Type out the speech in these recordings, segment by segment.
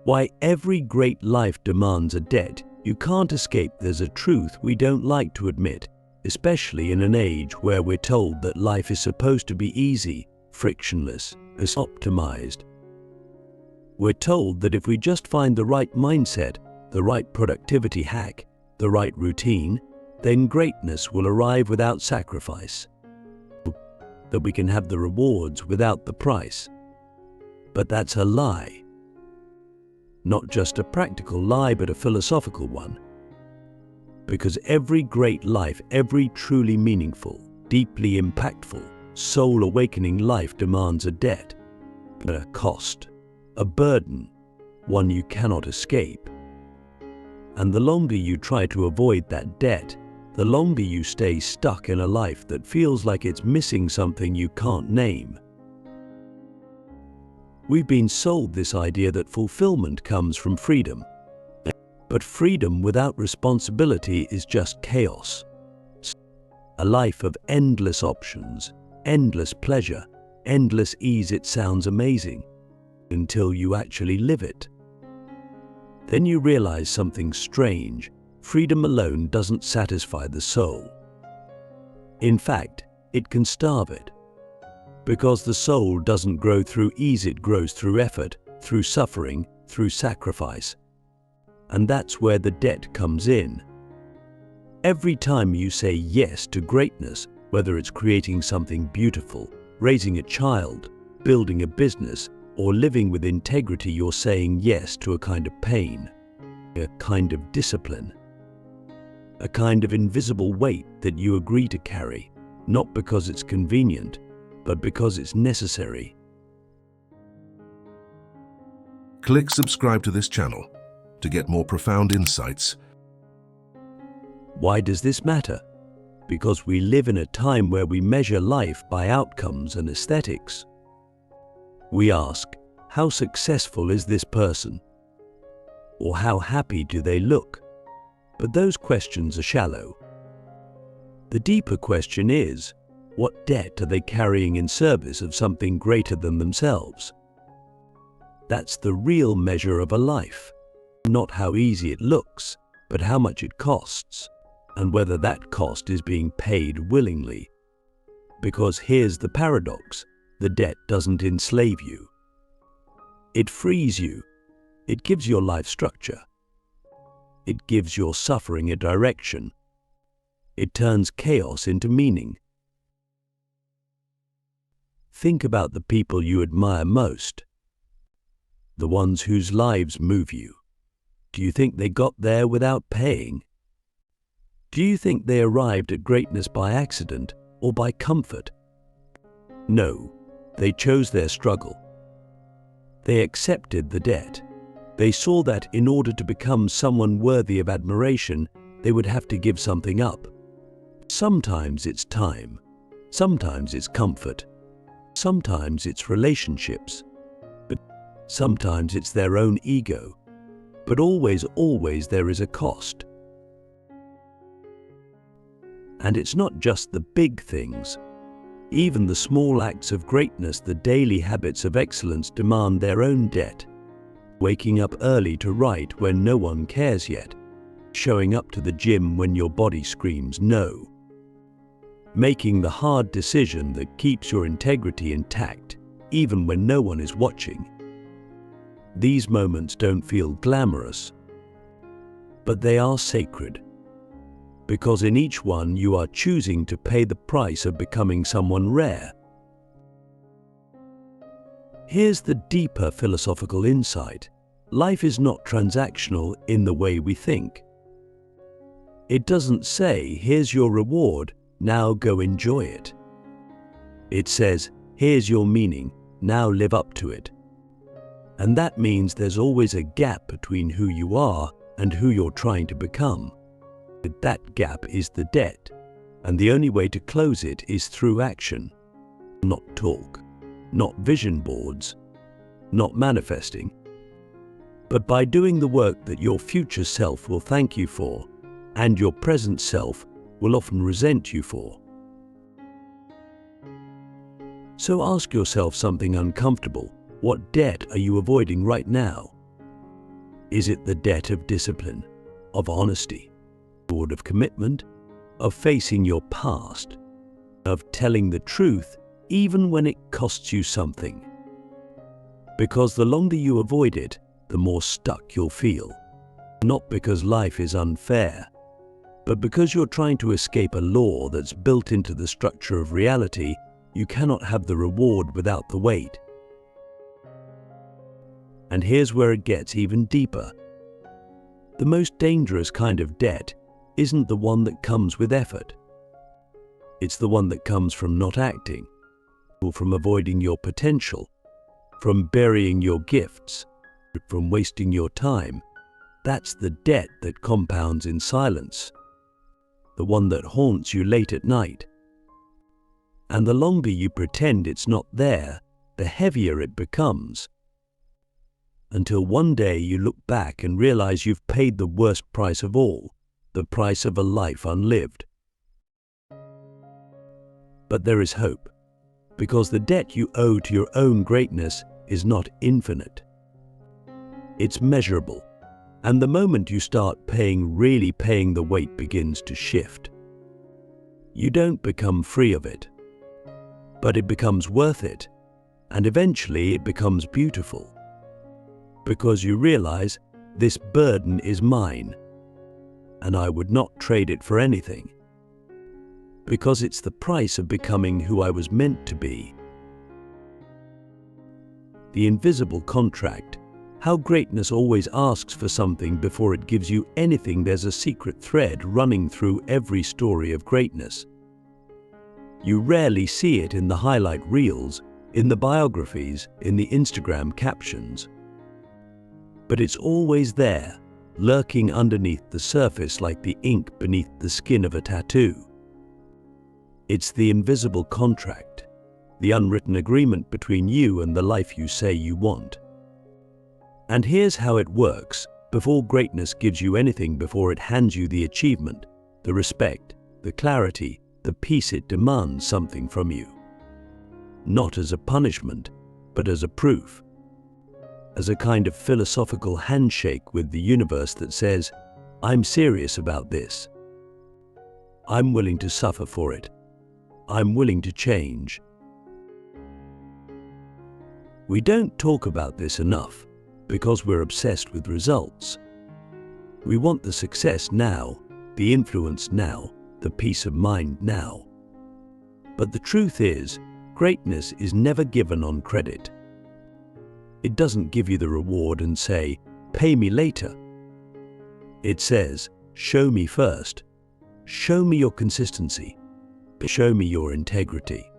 Why every great life demands a debt you can't escape. There's a truth we don't like to admit, especially in an age where we're told that life is supposed to be easy, frictionless, as optimized. We're told that if we just find the right mindset, the right productivity hack, the right routine, then greatness will arrive without sacrifice. That we can have the rewards without the price. But that's a lie. Not just a practical lie, but a philosophical one. Because every great life, every truly meaningful, deeply impactful, soul-awakening life demands a debt, a cost, a burden, one you cannot escape. And the longer you try to avoid that debt, the longer you stay stuck in a life that feels like it's missing something you can't name. We've been sold this idea that fulfillment comes from freedom. But freedom without responsibility is just chaos. A life of endless options, endless pleasure, endless ease. It sounds amazing until you actually live it. Then you realize something strange. Freedom alone doesn't satisfy the soul. In fact, it can starve it. Because the soul doesn't grow through ease, it grows through effort, through suffering, through sacrifice. And that's where the debt comes in. Every time you say yes to greatness, whether it's creating something beautiful, raising a child, building a business, or living with integrity, you're saying yes to a kind of pain, a kind of discipline, a kind of invisible weight that you agree to carry, not because it's convenient, but because it's necessary. Click subscribe to this channel to get more profound insights. Why does this matter? Because we live in a time where we measure life by outcomes and aesthetics. We ask, how successful is this person? Or how happy do they look? But those questions are shallow. The deeper question is, what debt are they carrying in service of something greater than themselves? That's the real measure of a life. Not how easy it looks, but how much it costs, and whether that cost is being paid willingly. Because here's the paradox: the debt doesn't enslave you. It frees you. It gives your life structure. It gives your suffering a direction. It turns chaos into meaning. Think about the people you admire most, the ones whose lives move you. Do you think they got there without paying? Do you think they arrived at greatness by accident or by comfort? No, they chose their struggle. They accepted the debt. They saw that in order to become someone worthy of admiration, they would have to give something up. Sometimes it's time, sometimes it's comfort, sometimes it's relationships, but sometimes it's their own ego. But always, always there is a cost. And it's not just the big things. Even the small acts of greatness, the daily habits of excellence, demand their own debt. Waking up early to write when no one cares yet. Showing up to the gym when your body screams no. Making the hard decision that keeps your integrity intact, even when no one is watching. These moments don't feel glamorous, but they are sacred. Because in each one you are choosing to pay the price of becoming someone rare. Here's the deeper philosophical insight. Life is not transactional in the way we think. It doesn't say, here's your reward, now go enjoy it. It says, here's your meaning, now live up to it. And that means there's always a gap between who you are and who you're trying to become. That gap is the debt, and the only way to close it is through action. Not talk, not vision boards, not manifesting, but by doing the work that your future self will thank you for, and your present self will often resent you for. So ask yourself something uncomfortable. What debt are you avoiding right now? Is it the debt of discipline, of honesty, of commitment, of facing your past, of telling the truth even when it costs you something? Because the longer you avoid it, the more stuck you'll feel. Not because life is unfair, but because you're trying to escape a law that's built into the structure of reality. You cannot have the reward without the weight. And here's where it gets even deeper. The most dangerous kind of debt isn't the one that comes with effort. It's the one that comes from not acting, or from avoiding your potential, from burying your gifts, from wasting your time. That's the debt that compounds in silence, the one that haunts you late at night. And the longer you pretend it's not there, the heavier it becomes. Until one day you look back and realize you've paid the worst price of all, the price of a life unlived. But there is hope, because the debt you owe to your own greatness is not infinite. It's measurable, and the moment you start really paying, the weight begins to shift. You don't become free of it, but it becomes worth it, and eventually it becomes beautiful. Because you realize, this burden is mine, and I would not trade it for anything. Because it's the price of becoming who I was meant to be. The invisible contract, how greatness always asks for something before it gives you anything. There's a secret thread running through every story of greatness. You rarely see it in the highlight reels, in the biographies, in the Instagram captions. But it's always there, lurking underneath the surface like the ink beneath the skin of a tattoo. It's the invisible contract, the unwritten agreement between you and the life you say you want. And here's how it works. Before greatness gives you anything, before it hands you the achievement, the respect, the clarity, the peace, it demands something from you. Not as a punishment, but as a proof. As a kind of philosophical handshake with the universe that says, I'm serious about this. I'm willing to suffer for it. I'm willing to change. We don't talk about this enough because we're obsessed with results. We want the success now, the influence now, the peace of mind now. But the truth is, greatness is never given on credit. It doesn't give you the reward and say, pay me later. It says, show me first. Show me your consistency. Show me your integrity.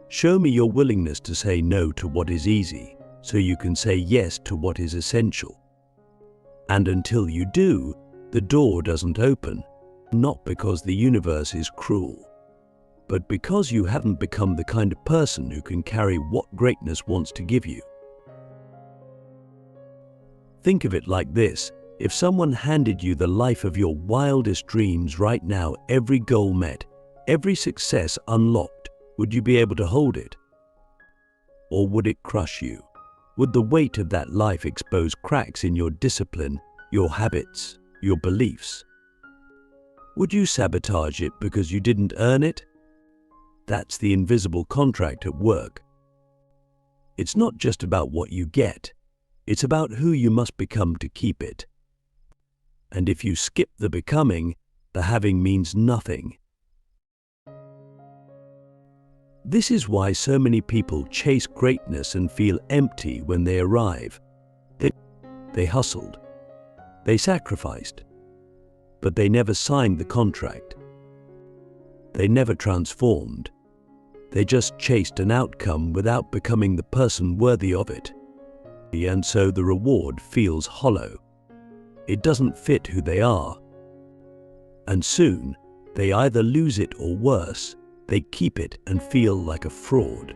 Show me your willingness to say no to what is easy, so you can say yes to what is essential. And until you do, the door doesn't open, not because the universe is cruel, but because you haven't become the kind of person who can carry what greatness wants to give you. Think of it like this. If someone handed you the life of your wildest dreams right now, every goal met, every success unlocked, would you be able to hold it? Or would it crush you? Would the weight of that life expose cracks in your discipline, your habits, your beliefs? Would you sabotage it because you didn't earn it? That's the invisible contract at work. It's not just about what you get. It's about who you must become to keep it. And if you skip the becoming, the having means nothing. This is why so many people chase greatness and feel empty when they arrive. They hustled. They sacrificed. But they never signed the contract. They never transformed. They just chased an outcome without becoming the person worthy of it. And so the reward feels hollow. It doesn't fit who they are. And soon, they either lose it or worse, they keep it and feel like a fraud.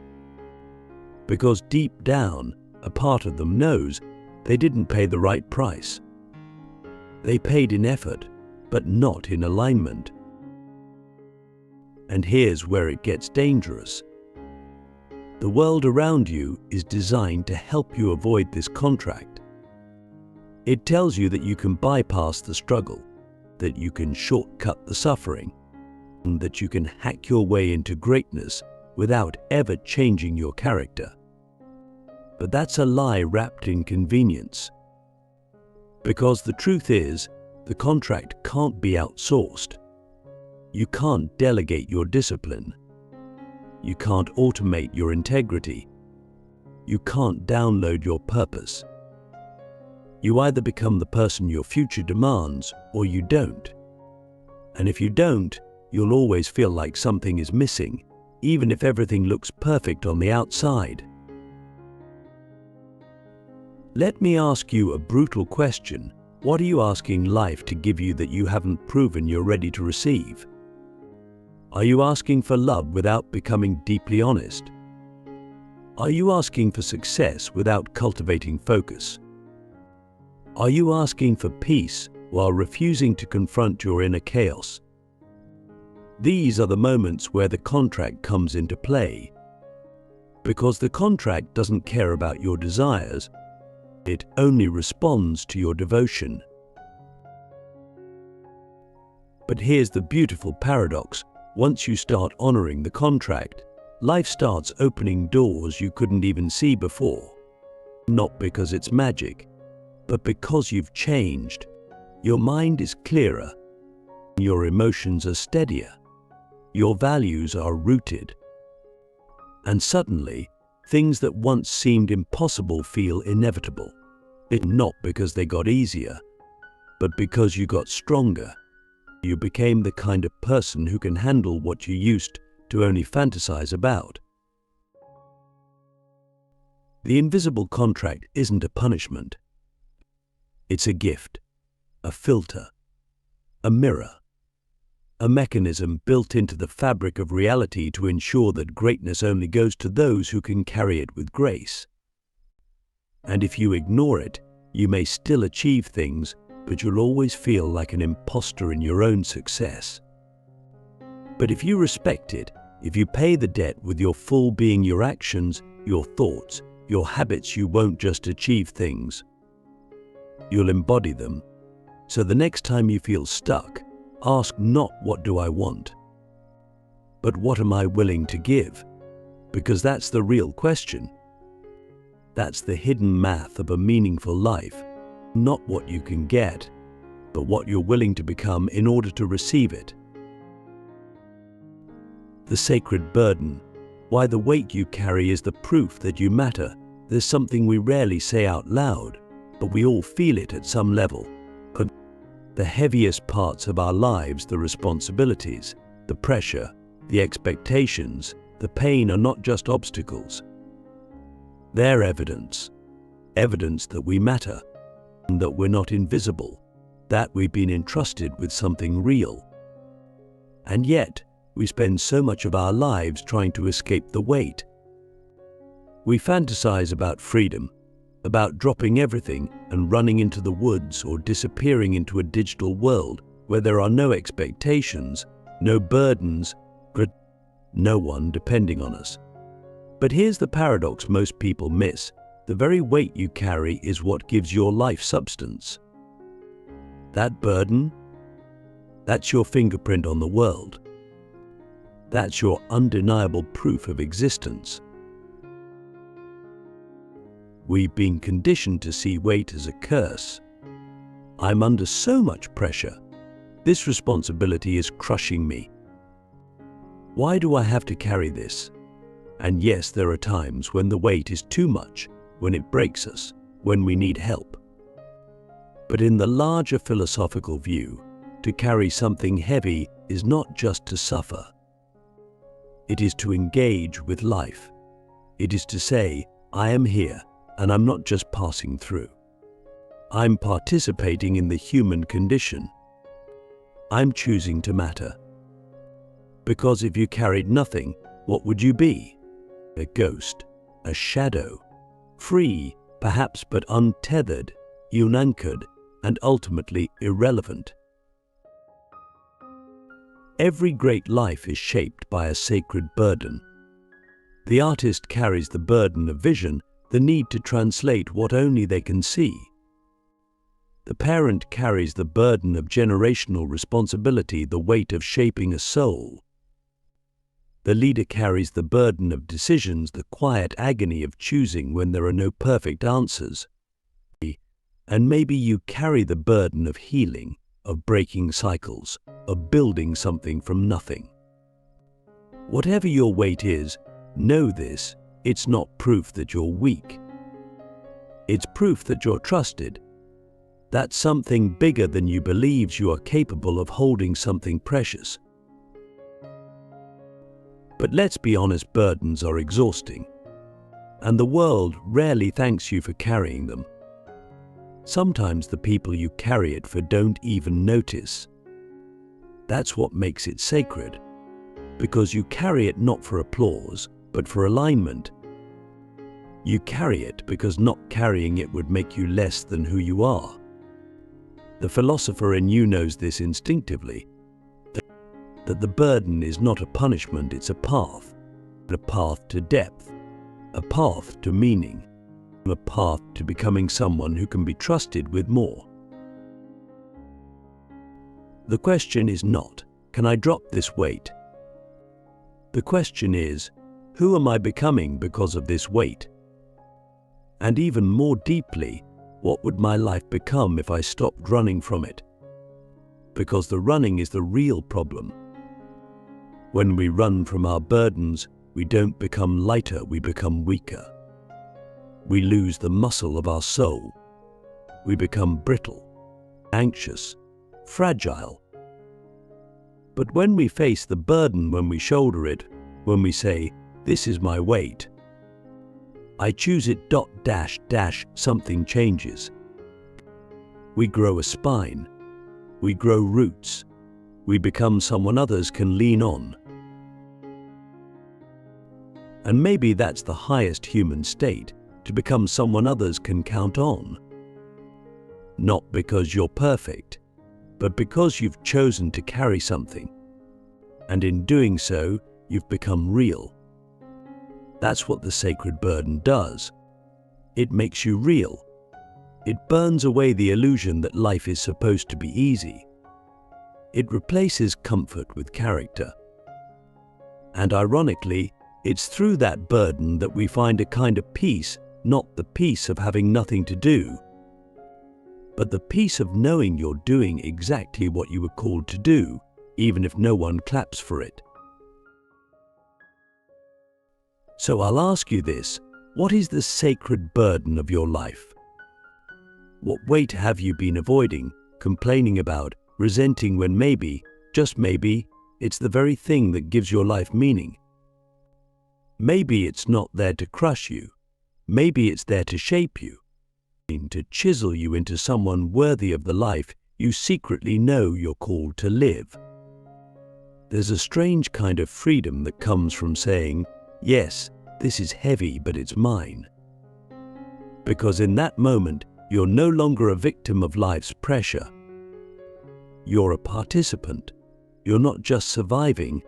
Because deep down, a part of them knows they didn't pay the right price. They paid in effort, but not in alignment. And here's where it gets dangerous. The world around you is designed to help you avoid this contract. It tells you that you can bypass the struggle, that you can shortcut the suffering, and that you can hack your way into greatness without ever changing your character. But that's a lie wrapped in convenience. Because the truth is, the contract can't be outsourced. You can't delegate your discipline. You can't automate your integrity. You can't download your purpose. You either become the person your future demands or you don't. And if you don't, you'll always feel like something is missing, even if everything looks perfect on the outside. Let me ask you a brutal question. What are you asking life to give you that you haven't proven you're ready to receive? Are you asking for love without becoming deeply honest? Are you asking for success without cultivating focus? Are you asking for peace while refusing to confront your inner chaos? These are the moments where the contract comes into play. Because the contract doesn't care about your desires, it only responds to your devotion. But here's the beautiful paradox. Once you start honoring the contract, life starts opening doors you couldn't even see before. Not because it's magic, but because you've changed. Your mind is clearer, your emotions are steadier, your values are rooted. And suddenly, things that once seemed impossible feel inevitable. It's not because they got easier, but because you got stronger. You became the kind of person who can handle what you used to only fantasize about. The invisible contract isn't a punishment. It's a gift, a filter, a mirror, a mechanism built into the fabric of reality to ensure that greatness only goes to those who can carry it with grace. And if you ignore it, you may still achieve things, but you'll always feel like an imposter in your own success. But if you respect it, if you pay the debt with your full being, your actions, your thoughts, your habits, you won't just achieve things. You'll embody them. So the next time you feel stuck, ask not what do I want, but what am I willing to give? Because that's the real question. That's the hidden math of a meaningful life. Not what you can get, but what you're willing to become in order to receive it. The sacred burden. Why the weight you carry is the proof that you matter. There's something we rarely say out loud, but we all feel it at some level. The heaviest parts of our lives, the responsibilities, the pressure, the expectations, the pain are not just obstacles. They're evidence. Evidence that we matter, and that we're not invisible, that we've been entrusted with something real. And yet, we spend so much of our lives trying to escape the weight. We fantasize about freedom, about dropping everything and running into the woods or disappearing into a digital world where there are no expectations, no burdens, no one depending on us. But here's the paradox most people miss. The very weight you carry is what gives your life substance. That burden, that's your fingerprint on the world. That's your undeniable proof of existence. We've been conditioned to see weight as a curse. I'm under so much pressure. This responsibility is crushing me. Why do I have to carry this? And yes, there are times when the weight is too much, when it breaks us, when we need help. But in the larger philosophical view, to carry something heavy is not just to suffer. It is to engage with life. It is to say, I am here, and I'm not just passing through. I'm participating in the human condition. I'm choosing to matter. Because if you carried nothing, what would you be? A ghost, a shadow, free, perhaps, but untethered, unanchored, and ultimately irrelevant. Every great life is shaped by a sacred burden. The artist carries the burden of vision, the need to translate what only they can see. The parent carries the burden of generational responsibility, the weight of shaping a soul. The leader carries the burden of decisions, the quiet agony of choosing when there are no perfect answers. And maybe you carry the burden of healing, of breaking cycles, of building something from nothing. Whatever your weight is, know this: it's not proof that you're weak. It's proof that you're trusted, that something bigger than you believes you are capable of holding something precious. But let's be honest, burdens are exhausting, and the world rarely thanks you for carrying them. Sometimes the people you carry it for don't even notice. That's what makes it sacred, because you carry it not for applause, but for alignment. You carry it because not carrying it would make you less than who you are. The philosopher in you knows this instinctively, that the burden is not a punishment, it's a path to depth, a path to meaning, a path to becoming someone who can be trusted with more. The question is not, can I drop this weight? The question is, who am I becoming because of this weight? And even more deeply, what would my life become if I stopped running from it? Because the running is the real problem. When we run from our burdens, we don't become lighter, we become weaker. We lose the muscle of our soul. We become brittle, anxious, fragile. But when we face the burden, when we shoulder it, when we say, "This is my weight, I choose it, something changes. We grow a spine. We grow roots. We become someone others can lean on. And maybe that's the highest human state, to become someone others can count on. Not because you're perfect, but because you've chosen to carry something. And in doing so, you've become real. That's what the sacred burden does. It makes you real. It burns away the illusion that life is supposed to be easy. It replaces comfort with character. And ironically, it's through that burden that we find a kind of peace, not the peace of having nothing to do, but the peace of knowing you're doing exactly what you were called to do, even if no one claps for it. So I'll ask you this: what is the sacred burden of your life? What weight have you been avoiding, complaining about, resenting when maybe, just maybe, it's the very thing that gives your life meaning? Maybe it's not there to crush you. Maybe it's there to shape you, to chisel you into someone worthy of the life you secretly know you're called to live. There's a strange kind of freedom that comes from saying, "Yes, this is heavy, but it's mine." Because in that moment, you're no longer a victim of life's pressure. You're a participant. You're not just surviving,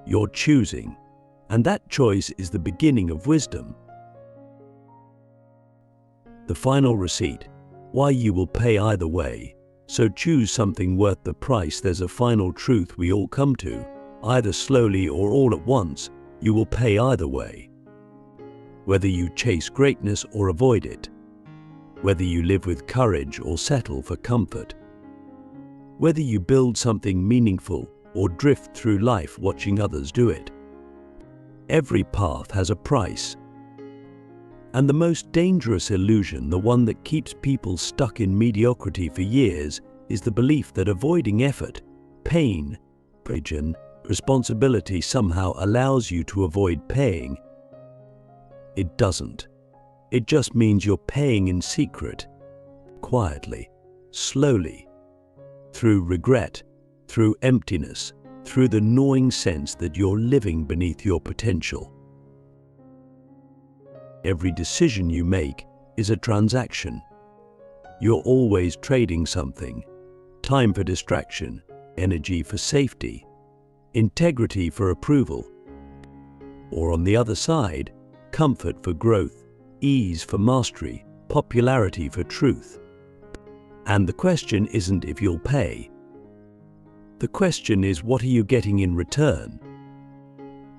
you're choosing. And that choice is the beginning of wisdom. The final receipt: why you will pay either way. So choose something worth the price. There's a final truth we all come to. Either slowly or all at once, you will pay either way. Whether you chase greatness or avoid it. Whether you live with courage or settle for comfort. Whether you build something meaningful or drift through life watching others do it. Every path has a price. And the most dangerous illusion, the one that keeps people stuck in mediocrity for years, is the belief that avoiding effort, pain, and responsibility somehow allows you to avoid paying. It doesn't. It just means you're paying in secret, quietly, slowly, through regret, through emptiness, through the gnawing sense that you're living beneath your potential. Every decision you make is a transaction. You're always trading something: time for distraction, energy for safety, integrity for approval. Or on the other side, comfort for growth, ease for mastery, popularity for truth. And the question isn't if you'll pay. The question is, what are you getting in return?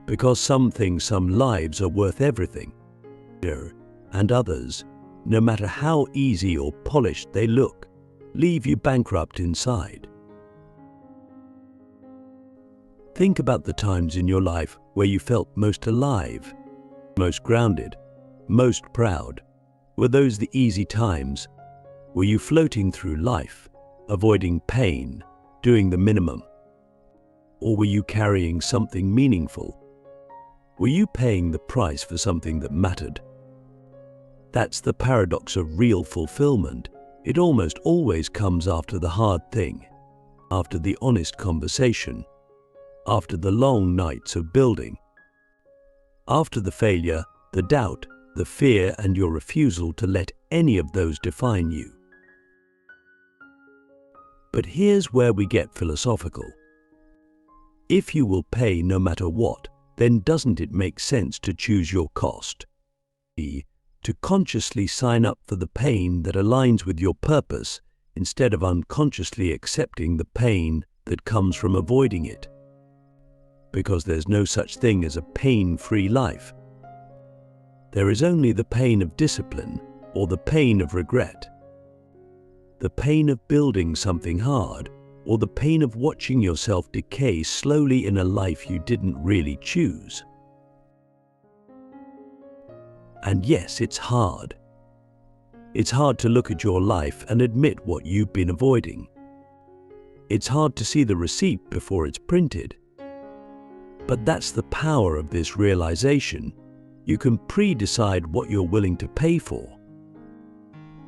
Because some things, some lives are worth everything, and others, no matter how easy or polished they look, leave you bankrupt inside. Think about the times in your life where you felt most alive, most grounded, most proud. Were those the easy times? Were you floating through life, avoiding pain, doing the minimum? Or were you carrying something meaningful? Were you paying the price for something that mattered? That's the paradox of real fulfillment. It almost always comes after the hard thing, after the honest conversation, after the long nights of building, after the failure, the doubt, the fear, and your refusal to let any of those define you. But here's where we get philosophical. If you will pay no matter what, then doesn't it make sense to choose your cost? To consciously sign up for the pain that aligns with your purpose instead of unconsciously accepting the pain that comes from avoiding it. Because there's no such thing as a pain-free life. There is only the pain of discipline or the pain of regret. The pain of building something hard, or the pain of watching yourself decay slowly in a life you didn't really choose. And yes, it's hard. It's hard to look at your life and admit what you've been avoiding. It's hard to see the receipt before it's printed. But that's the power of this realization. You can pre-decide what you're willing to pay for.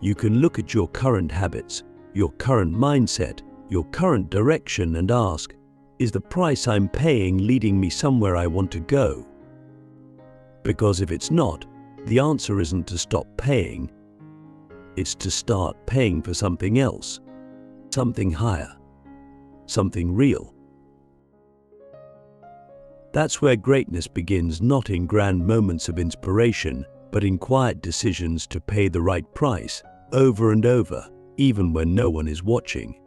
You can look at your current habits, your current mindset, your current direction and ask, is the price I'm paying leading me somewhere I want to go? Because if it's not, the answer isn't to stop paying. It's to start paying for something else, something higher, something real. That's where greatness begins, not in grand moments of inspiration, but in quiet decisions to pay the right price over and over, even when no one is watching.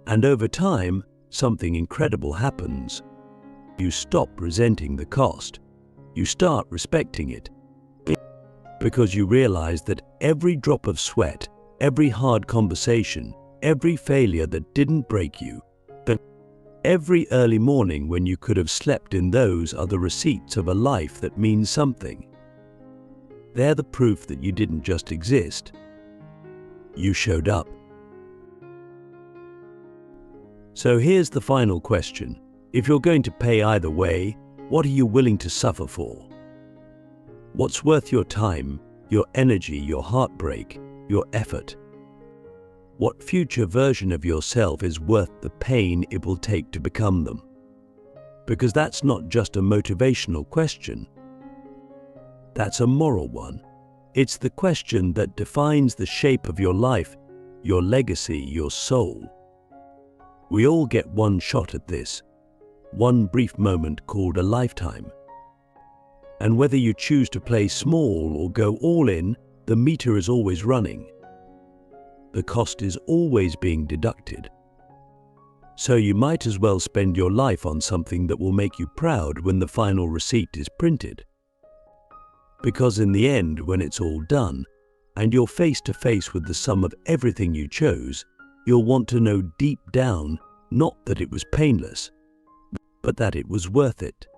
And over time, something incredible happens. You stop resenting the cost. You start respecting it. Because you realize that every drop of sweat, every hard conversation, every failure that didn't break you, that every early morning when you could have slept in, those are the receipts of a life that means something. They're the proof that you didn't just exist. You showed up. So here's the final question. If you're going to pay either way, what are you willing to suffer for? What's worth your time, your energy, your heartbreak, your effort? What future version of yourself is worth the pain it will take to become them? Because that's not just a motivational question. That's a moral one. It's the question that defines the shape of your life, your legacy, your soul. We all get one shot at this, one brief moment called a lifetime. And whether you choose to play small or go all in, the meter is always running. The cost is always being deducted. So you might as well spend your life on something that will make you proud when the final receipt is printed. Because in the end, when it's all done, and you're face to face with the sum of everything you chose, you'll want to know deep down, not that it was painless, but that it was worth it.